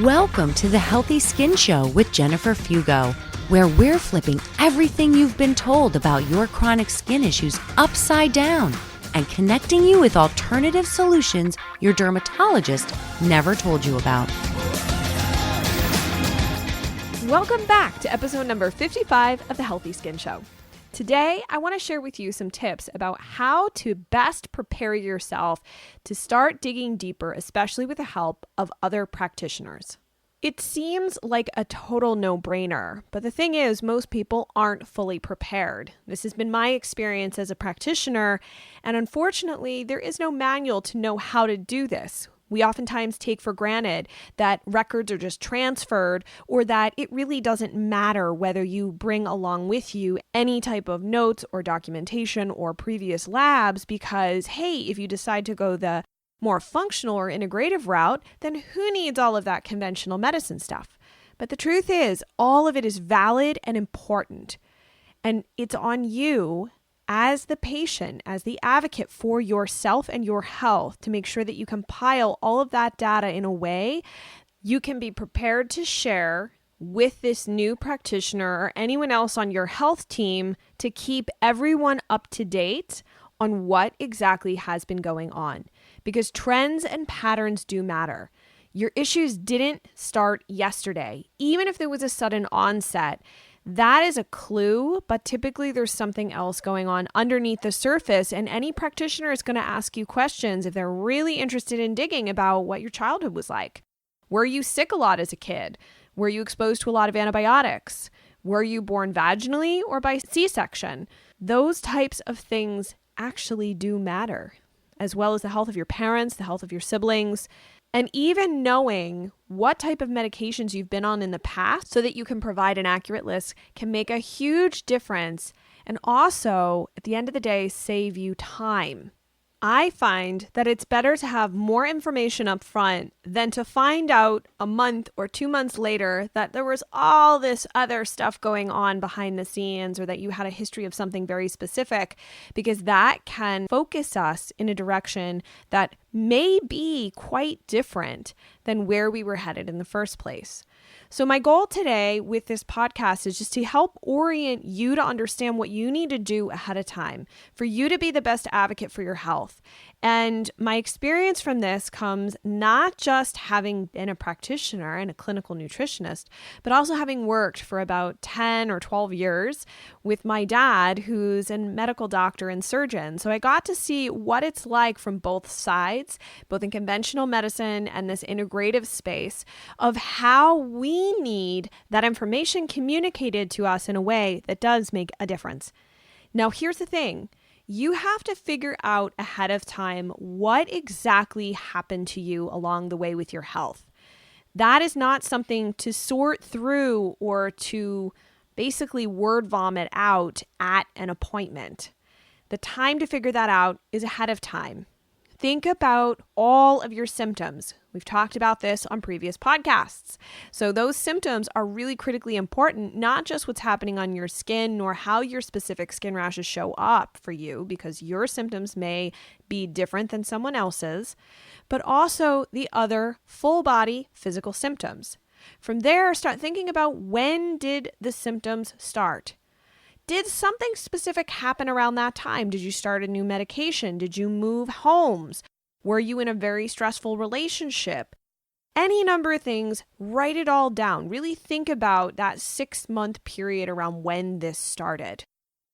Welcome to the Healthy Skin Show with Jennifer Fugo, where we're flipping everything you've been told about your chronic skin issues upside down and connecting you with alternative solutions your dermatologist never told you about. Welcome back to episode number 55 of the Healthy Skin Show. Today, I want to share with you some tips about how to best prepare yourself to start digging deeper, especially with the help of other practitioners. It seems like a total no-brainer, but the thing is, most people aren't fully prepared. This has been my experience as a practitioner, and unfortunately, there is no manual to know how to do this. We oftentimes take for granted that records are just transferred or that it really doesn't matter whether you bring along with you any type of notes or documentation or previous labs because, hey, if you decide to go the more functional or integrative route, then who needs all of that conventional medicine stuff? But the truth is, all of it is valid and important. And it's on you as the patient, as the advocate for yourself and your health, to make sure that you compile all of that data in a way you can be prepared to share with this new practitioner or anyone else on your health team to keep everyone up to date on what exactly has been going on. Because trends and patterns do matter. Your issues didn't start yesterday, even if there was a sudden onset. That is a clue, but typically there's something else going on underneath the surface, and any practitioner is going to ask you questions if they're really interested in digging about what your childhood was like. Were you sick a lot as a kid? Were you exposed to a lot of antibiotics? Were you born vaginally or by C-section? Those types of things actually do matter, as well as the health of your parents, the health of your siblings, and even knowing what type of medications you've been on in the past so that you can provide an accurate list can make a huge difference and also, at the end of the day, save you time. I find that it's better to have more information up front than to find out a month or 2 months later that there was all this other stuff going on behind the scenes or that you had a history of something very specific, because that can focus us in a direction that may be quite different than where we were headed in the first place. So my goal today with this podcast is just to help orient you to understand what you need to do ahead of time for you to be the best advocate for your health. And my experience from this comes not just having been a practitioner and a clinical nutritionist, but also having worked for about 10 or 12 years with my dad, who's a medical doctor and surgeon. So I got to see what it's like from both sides, both in conventional medicine and this integrative space, of how we need that information communicated to us in a way that does make a difference. Now, here's the thing. You have to figure out ahead of time what exactly happened to you along the way with your health. That is not something to sort through or to basically word vomit out at an appointment. The time to figure that out is ahead of time. Think about all of your symptoms. We've talked about this on previous podcasts. So those symptoms are really critically important, not just what's happening on your skin, nor how your specific skin rashes show up for you, because your symptoms may be different than someone else's, but also the other full body physical symptoms. From there, start thinking about, when did the symptoms start? Did something specific happen around that time? Did you start a new medication? Did you move homes? Were you in a very stressful relationship? Any number of things, write it all down. Really think about that 6-month period around when this started.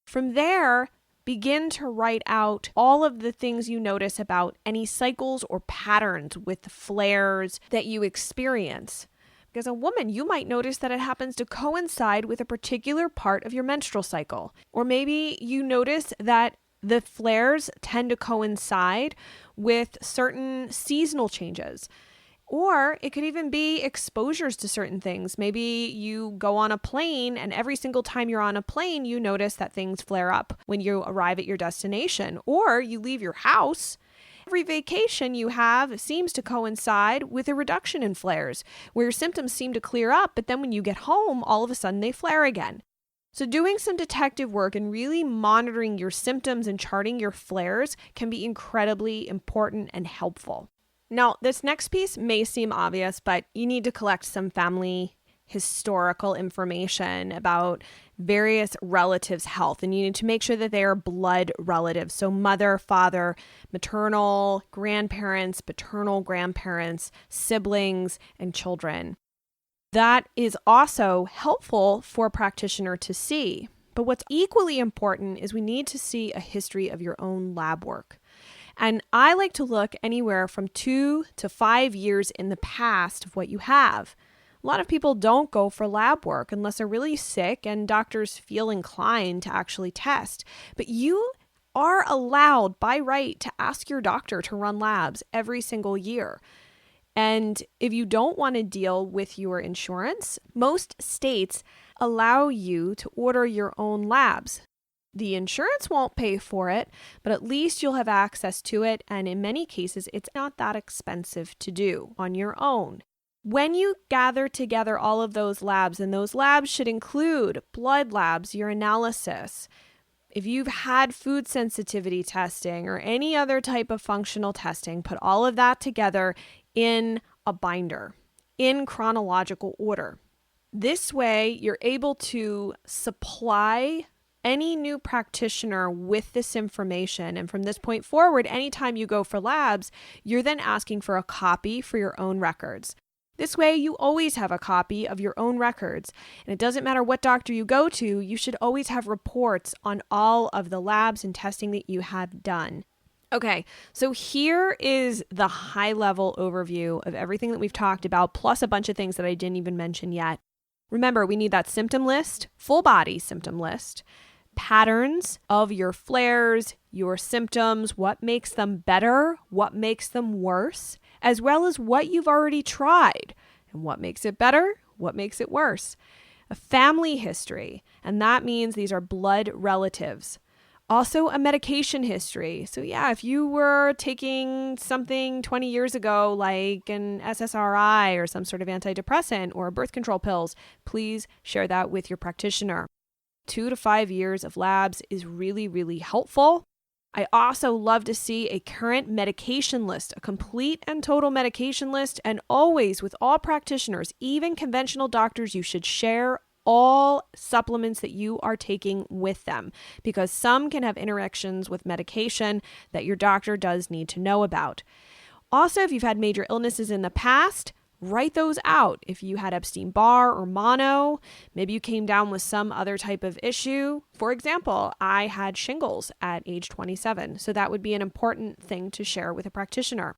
From there, begin to write out all of the things you notice about any cycles or patterns with the flares that you experience. Because a woman, you might notice that it happens to coincide with a particular part of your menstrual cycle. Or maybe you notice that the flares tend to coincide with certain seasonal changes. Or it could even be exposures to certain things. Maybe you go on a plane and every single time you're on a plane, you notice that things flare up when you arrive at your destination. Or you leave your house. Every vacation you have seems to coincide with a reduction in flares, where your symptoms seem to clear up, but then when you get home, all of a sudden they flare again. So doing some detective work and really monitoring your symptoms and charting your flares can be incredibly important and helpful. Now, this next piece may seem obvious, but you need to collect some family historical information about various relatives' health, and you need to make sure that they are blood relatives. So mother, father, maternal grandparents, paternal grandparents, siblings, and children. That is also helpful for a practitioner to see. But what's equally important is we need to see a history of your own lab work. And I like to look anywhere from 2 to 5 years in the past of what you have. A lot of people don't go for lab work unless they're really sick and doctors feel inclined to actually test. But you are allowed by right to ask your doctor to run labs every single year. And if you don't want to deal with your insurance, most states allow you to order your own labs. The insurance won't pay for it, but at least you'll have access to it. And in many cases, it's not that expensive to do on your own. When you gather together all of those labs, and those labs should include blood labs, urinalysis, if you've had food sensitivity testing or any other type of functional testing, put all of that together in a binder in chronological order. This way, you're able to supply any new practitioner with this information. And from this point forward, anytime you go for labs, you're then asking for a copy for your own records. This way, you always have a copy of your own records. And it doesn't matter what doctor you go to, you should always have reports on all of the labs and testing that you have done. Okay, so here is the high-level overview of everything that we've talked about, plus a bunch of things that I didn't even mention yet. Remember, we need that symptom list, full body symptom list, patterns of your flares, your symptoms, what makes them better, what makes them worse, as well as what you've already tried and what makes it better, what makes it worse. A family history, and that means these are blood relatives. Also, a medication history. So yeah, if you were taking something 20 years ago, like an SSRI or some sort of antidepressant or birth control pills, please share that with your practitioner. 2 to 5 years of labs is really, really helpful. I also love to see a current medication list, a complete and total medication list, and always with all practitioners, even conventional doctors, you should share all supplements that you are taking with them, because some can have interactions with medication that your doctor does need to know about. Also, if you've had major illnesses in the past, write those out. If you had Epstein-Barr or mono, maybe you came down with some other type of issue. For example, I had shingles at age 27, so that would be an important thing to share with a practitioner.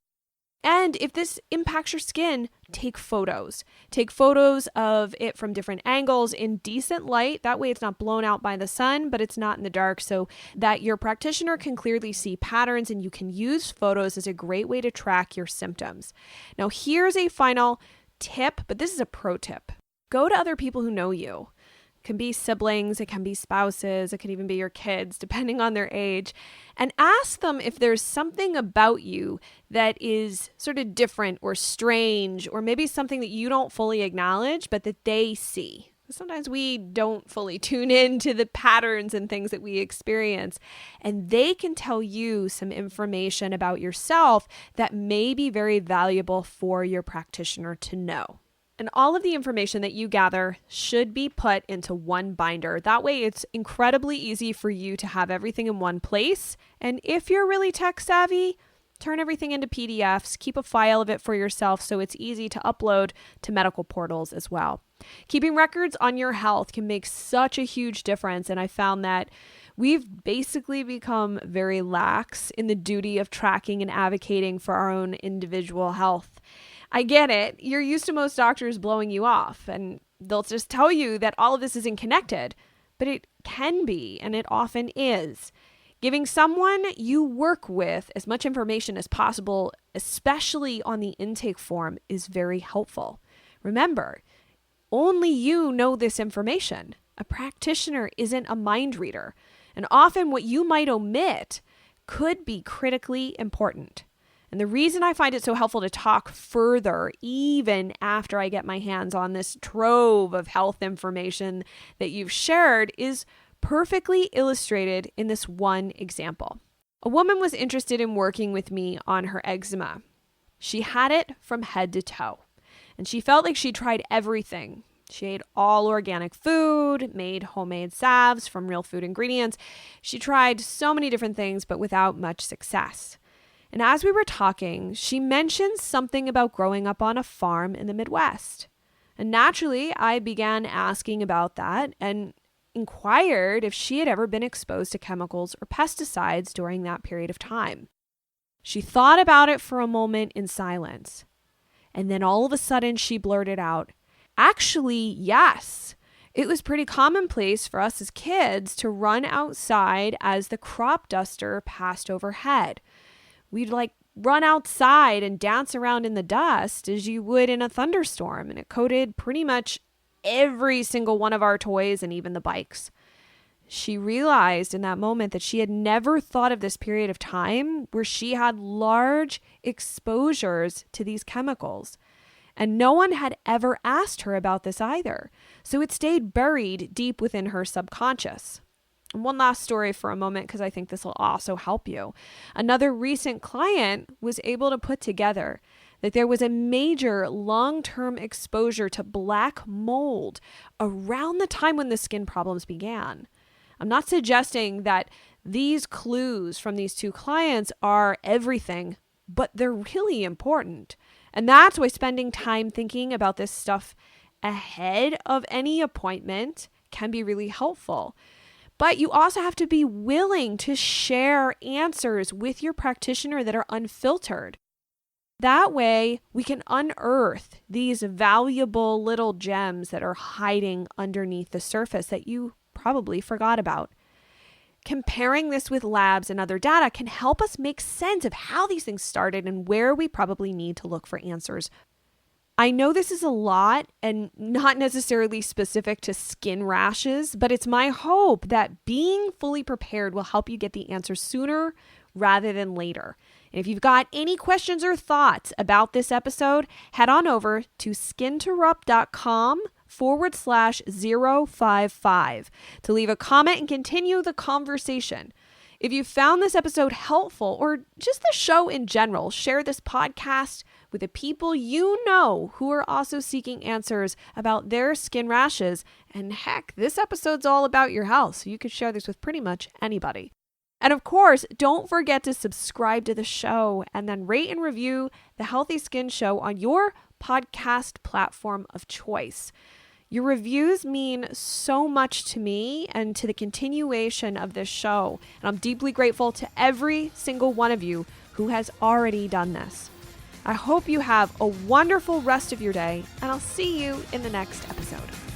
And if this impacts your skin, take photos. Take photos of it from different angles in decent light. That way it's not blown out by the sun, but it's not in the dark, so that your practitioner can clearly see patterns, and you can use photos as a great way to track your symptoms. Now, here's a final tip, but this is a pro tip. Go to other people who know you. It can be siblings, it can be spouses, it could even be your kids, depending on their age, and ask them if there's something about you that is sort of different or strange, or maybe something that you don't fully acknowledge, but that they see. Sometimes we don't fully tune into the patterns and things that we experience, and they can tell you some information about yourself that may be very valuable for your practitioner to know. And all of the information that you gather should be put into one binder. That way it's incredibly easy for you to have everything in one place. And if you're really tech savvy, turn everything into PDFs, keep a file of it for yourself so it's easy to upload to medical portals as well. Keeping records on your health can make such a huge difference. And I found that we've basically become very lax in the duty of tracking and advocating for our own individual health. I get it. You're used to most doctors blowing you off, and they'll just tell you that all of this isn't connected, but it can be, and it often is. Giving someone you work with as much information as possible, especially on the intake form, is very helpful. Remember, only you know this information. A practitioner isn't a mind reader, and often what you might omit could be critically important. And the reason I find it so helpful to talk further, even after I get my hands on this trove of health information that you've shared, is perfectly illustrated in this one example. A woman was interested in working with me on her eczema. She had it from head to toe, and she felt like she tried everything. She ate all organic food, made homemade salves from real food ingredients. She tried so many different things, but without much success. And as we were talking, she mentioned something about growing up on a farm in the Midwest. And naturally, I began asking about that and inquired if she had ever been exposed to chemicals or pesticides during that period of time. She thought about it for a moment in silence. And then all of a sudden she blurted out, "Actually, yes. It was pretty commonplace for us as kids to run outside as the crop duster passed overhead. We'd run outside and dance around in the dust as you would in a thunderstorm, and it coated pretty much every single one of our toys and even the bikes." She realized in that moment that she had never thought of this period of time where she had large exposures to these chemicals. And no one had ever asked her about this either. So it stayed buried deep within her subconscious. And one last story for a moment, because I think this will also help you. Another recent client was able to put together that there was a major long-term exposure to black mold around the time when the skin problems began. I'm not suggesting that these clues from these two clients are everything, but they're really important. And that's why spending time thinking about this stuff ahead of any appointment can be really helpful. But you also have to be willing to share answers with your practitioner that are unfiltered. That way, we can unearth these valuable little gems that are hiding underneath the surface that you probably forgot about. Comparing this with labs and other data can help us make sense of how these things started and where we probably need to look for answers. I know this is a lot and not necessarily specific to skin rashes, but it's my hope that being fully prepared will help you get the answers sooner rather than later. And if you've got any questions or thoughts about this episode, head on over to skinterrupt.com/055 to leave a comment and continue the conversation. If you found this episode helpful or just the show in general, share this podcast with the people you know who are also seeking answers about their skin rashes. And heck, this episode's all about your health, so you could share this with pretty much anybody. And of course, don't forget to subscribe to the show and then rate and review the Healthy Skin Show on your podcast platform of choice. Your reviews mean so much to me and to the continuation of this show. And I'm deeply grateful to every single one of you who has already done this. I hope you have a wonderful rest of your day, and I'll see you in the next episode.